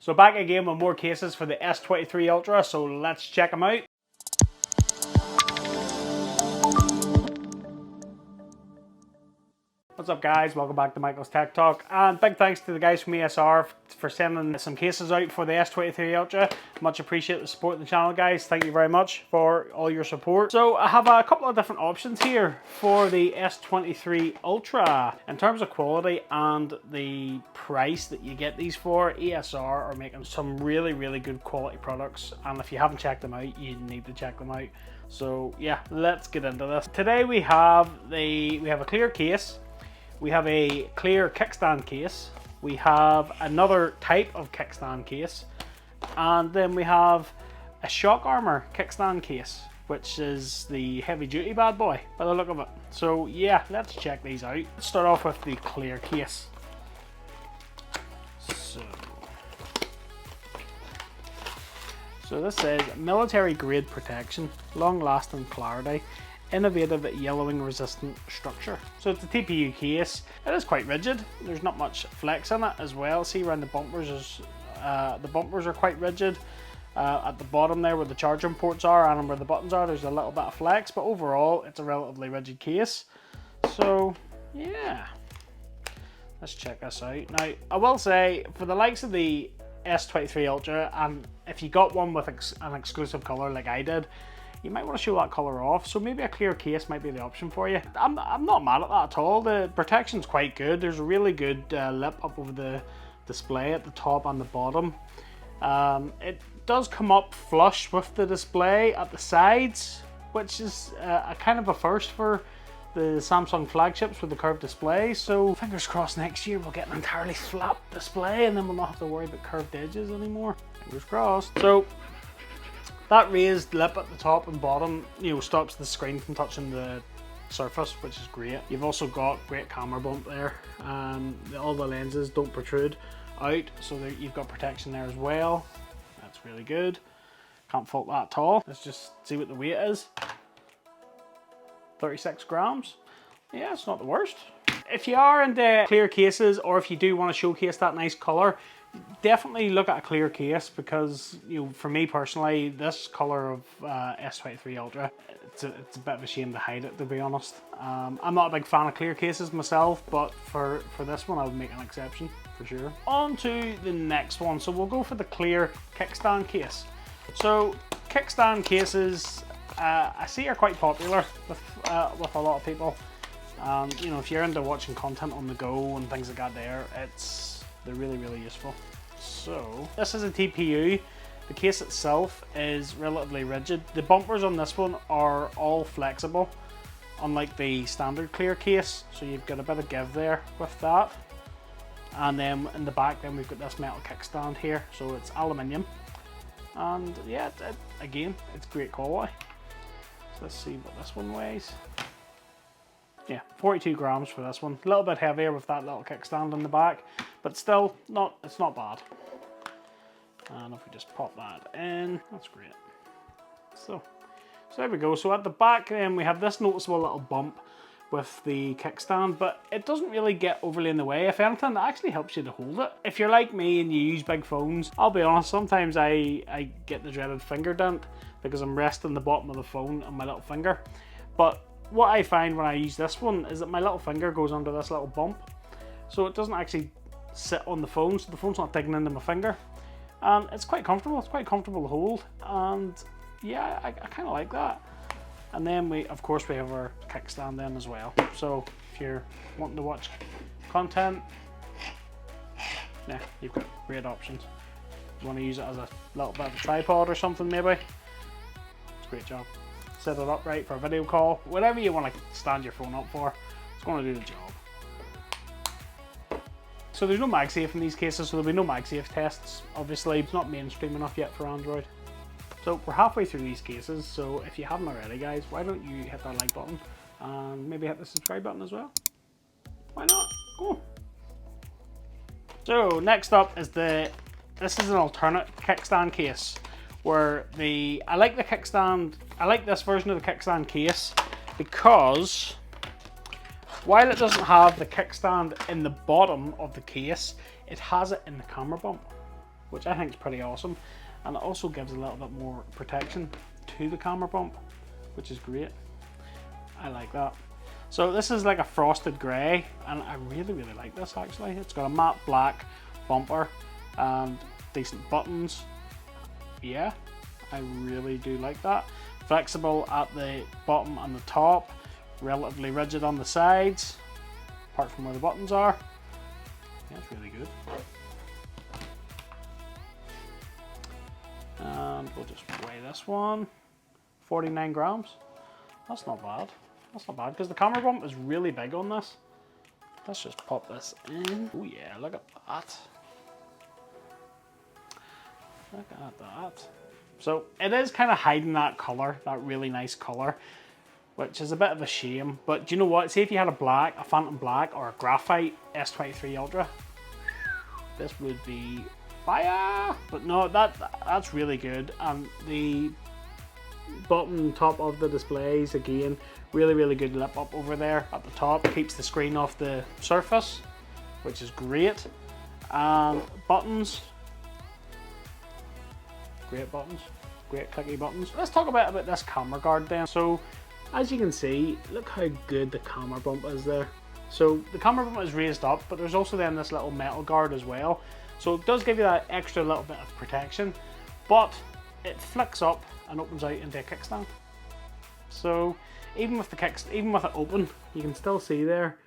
So back again with more cases for the S23 Ultra, so let's check them out. What's up guys, welcome back to Michael's Tech Talk, and big thanks to the guys from ESR for sending some cases out for the S23 Ultra. Much appreciate the support of the channel guys, thank you very much for all your support. So I have a couple of different options here for the S23 Ultra. In terms of quality and the price that you get these for, ESR are making some really good quality products, and if you haven't checked them out, you need to check them out. So yeah, let's get into this. Today we have a clear case. We have a clear kickstand case, we have another type of kickstand case, and then we have a shock Armour kickstand case, which is the heavy duty bad boy by the look of it. So yeah, let's check these out. Let's start off with the clear case. So this says military grade protection, long lasting clarity, innovative yellowing resistant structure. So it's a TPU case. It is quite rigid. There's not much flex in it as well. See around the bumpers, the bumpers are quite rigid. At the bottom there where the charging ports are and where the buttons are, there's a little bit of flex, but overall it's a relatively rigid case. So yeah, let's check this out. Now I will say, for the likes of the S23 Ultra, and if you got one with an exclusive color like I did, you might want to show that color off, so maybe a clear case might be the option for you. I'm not mad at that at all. The protection's quite good. There's a really good lip up over the display at the top and the bottom. It does come up flush with the display at the sides, which is a kind of a first for the Samsung flagships with the curved display. So fingers crossed next year we'll get an entirely flat display and then we'll not have to worry about curved edges anymore. Fingers crossed. So that raised lip at the top and bottom, you know, stops the screen from touching the surface, which is great. You've also got great camera bump there. All the lenses don't protrude out, so you've got protection there as well. That's really good. Can't fault that at all. Let's just see what the weight is. 36 grams. Yeah, it's not the worst. If you are into clear cases, or if you do want to showcase that nice color, definitely look at a clear case, because, you know, for me personally, this color of S23 Ultra, it's a bit of a shame to hide it, to be honest. I'm not a big fan of clear cases myself, but for this one I would make an exception for sure. On to the next one. So we'll go for the clear kickstand case. So kickstand cases I see are quite popular with a lot of people. You know, if you're into watching content on the go and things like that, they're really useful. So this is a TPU. The case itself is relatively rigid. The bumpers on this one are all flexible, unlike the standard clear case, so you've got a bit of give there with that. And then in the back then we've got this metal kickstand here, so it's aluminium, and yeah, again, it's great quality. So let's see what this one weighs. Yeah, 42 grams for this one. A little bit heavier with that little kickstand in the back, but still, it's not bad. And if we just pop that in, that's great. So there we go. So at the back then we have this noticeable little bump with the kickstand, but it doesn't really get overly in the way. If anything, it actually helps you to hold it. If you're like me and you use big phones, I'll be honest, sometimes I get the dreaded finger dent because I'm resting the bottom of the phone on my little finger. But what I find when I use this one is that my little finger goes under this little bump, so it doesn't actually sit on the phone, so the phone's not digging into my finger, and it's quite comfortable. It's quite comfortable to hold, and yeah, I kind of like that. And then of course we have our kickstand then as well, so if you're wanting to watch content, yeah, you've got great options. You want to use it as a little bit of a tripod or something maybe, it's a great job. Set it up right for a video call, whatever you want to stand your phone up for, it's going to do the job. So there's no MagSafe in these cases, so there'll be no MagSafe tests. Obviously, it's not mainstream enough yet for Android. So we're halfway through these cases, so if you haven't already guys, why don't you hit that like button and maybe hit the subscribe button as well? Why not? Go. So next up is this is an alternate kickstand case, where I like this version of the kickstand case because while it doesn't have the kickstand in the bottom of the case, it has it in the camera bump. which I think is pretty awesome. And it also gives a little bit more protection to the camera bump, which is great. I like that. So this is like a frosted grey, and I really like this actually. It's got a matte black bumper and decent buttons. Yeah, I really do like that. Flexible at the bottom and the top, relatively rigid on the sides, apart from where the buttons are. Yeah, it's really good. And we'll just weigh this one. 49 grams. That's not bad. That's not bad, because the camera bump is really big on this. Let's just pop this in. Oh yeah, look at that. Look at that. So it is kind of hiding that colour, that really nice colour, which is a bit of a shame. But do you know what? See if you had a black, a phantom black, or a graphite S23 Ultra, this would be fire. But no, that's really good. And the bottom top of the displays, again, really good lip up over there at the top. Keeps the screen off the surface, which is great. And buttons, great buttons, great clicky buttons. Let's talk about this camera guard then. So as you can see, look how good the camera bump is there. So the camera bump is raised up, but there's also then this little metal guard as well. So it does give you that extra little bit of protection, but it flicks up and opens out into a kickstand. So even with it open, you can still see there,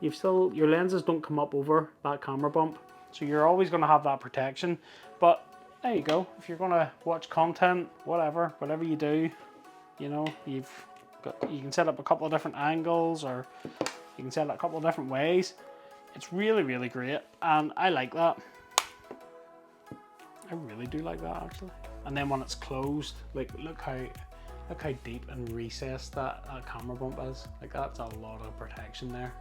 your lenses don't come up over that camera bump. So you're always going to have that protection. But there you go. If you're going to watch content, whatever you do, you know, you can set up a couple of different angles, or you can set it a couple of different ways. It's really great, and I like that. I really do like that actually. And then when it's closed, like look how deep and recessed that camera bump is. Like that's a lot of protection there.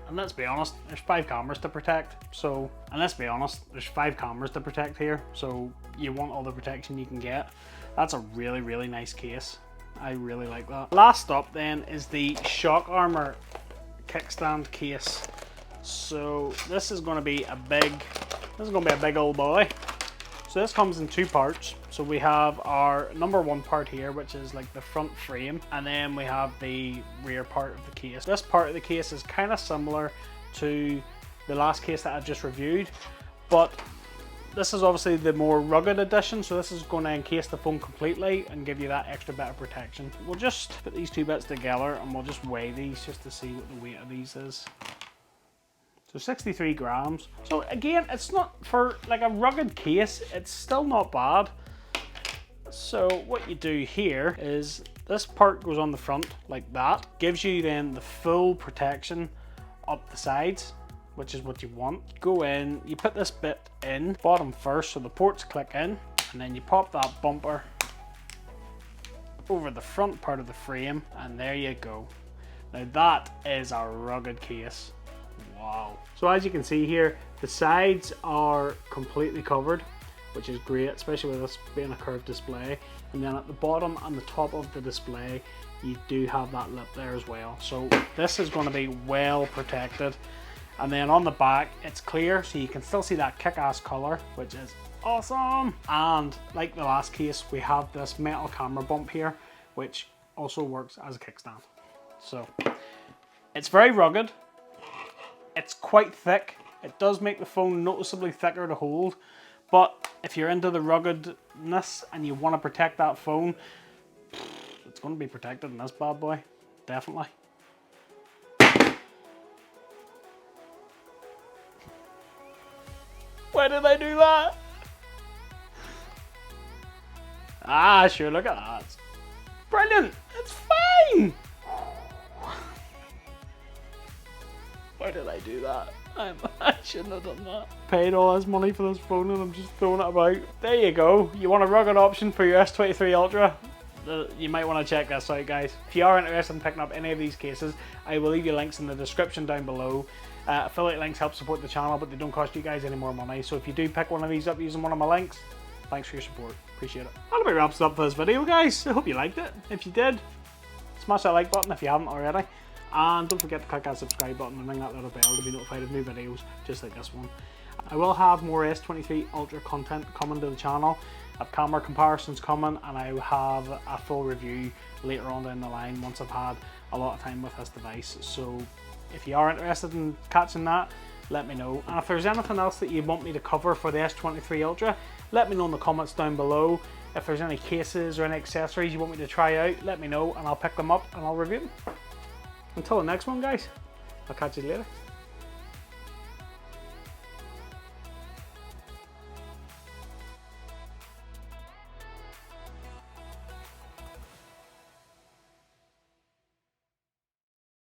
And let's be honest, there's 5 cameras to protect. So, and let's be honest, there's 5 cameras to protect here. So you want all the protection you can get. That's a really nice case. I really like that. Last up then is the Shock Armour Kickstand Case. So this is going to be a big old boy. So this comes in 2 parts. So we have our number 1 part here, which is like the front frame, and then we have the rear part of the case. This part of the case is kind of similar to the last case that I've just reviewed, but this is obviously the more rugged edition. So this is going to encase the phone completely and give you that extra bit of protection. We'll just put these 2 bits together and we'll just weigh these just to see what the weight of these is. So 63 grams. So again, it's not, for like a rugged case, it's still not bad. So what you do here is this part goes on the front like that. Gives you then the full protection up the sides, which is what you want. You go in, you put this bit in, bottom first, so the ports click in, and then you pop that bumper over the front part of the frame, and there you go. Now that is a rugged case. Wow. So as you can see here, the sides are completely covered, which is great, especially with this being a curved display. And then at the bottom and the top of the display, you do have that lip there as well. So this is going to be well protected. And then on the back, it's clear, so you can still see that kick-ass color, which is awesome. And like the last case, we have this metal camera bump here, which also works as a kickstand. So it's very rugged. It's quite thick. It does make the phone noticeably thicker to hold, but if you're into the ruggedness and you want to protect that phone, it's going to be protected in this bad boy, definitely. Why did I do that? Ah, sure, look at that. Brilliant, it's fine. Why did I do that? I shouldn't have done that. Paid all this money for this phone and I'm just throwing it about. There you go. You want a rugged option for your S23 Ultra? You might want to check this out, guys. If you are interested in picking up any of these cases, I will leave you links in the description down below. Affiliate links help support the channel, but they don't cost you guys any more money. So if you do pick one of these up using one of my links, thanks for your support. Appreciate it. That about wraps it up for this video, guys. I hope you liked it. If you did, smash that like button if you haven't already. And don't forget to click that subscribe button and ring that little bell to be notified of new videos just like this one. I will have more S23 Ultra content coming to the channel. I have camera comparisons coming, and I will have a full review later on down the line once I've had a lot of time with this device. So if you are interested in catching that, let me know. And if there's anything else that you want me to cover for the S23 Ultra, let me know in the comments down below. If there's any cases or any accessories you want me to try out, let me know and I'll pick them up and I'll review them. Until the next one, guys, I'll catch you later.